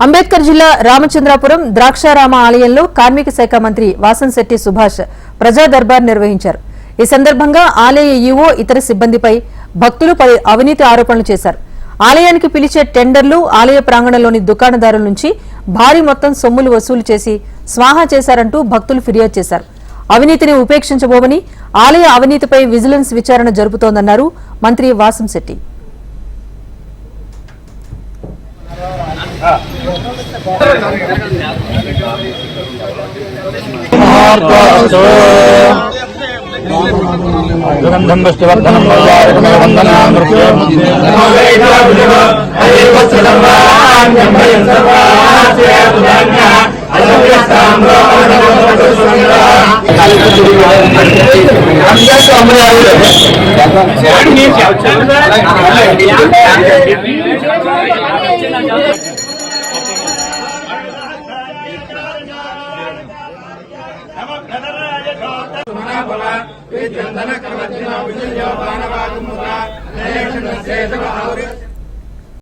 అంబేద్కర్ జిల్లా రామచంద్రాపురం ద్రాక్షారామ ఆలయంలో కార్మిక శాఖ మంత్రి వాసంశెట్టి సుభాష్ ప్రజా దర్బార్ నిర్వహించారు. ఈ సందర్భంగా ఆలయ ఈవో ఇతర సిబ్బందిపై భక్తులు పలు అవినీతి ఆరోపణలు చేశారు. ఆలయానికి పిలిచే టెండర్లు, ఆలయ ప్రాంగణంలోని దుకాణదారుల నుంచి భారీ మొత్తం సొమ్ములు వసూలు చేసి స్వాహా చేశారంటూ భక్తులు ఫిర్యాదు చేశారు. అవినీతిని ఉపేక్షించబోమని, ఆలయ అవినీతిపై విజిలెన్స్ విచారణ జరుపుతోందన్నారు మంత్రి వాసంశెట్టి. సుగంధం పుష్టివర్ధనం వందనాం ధన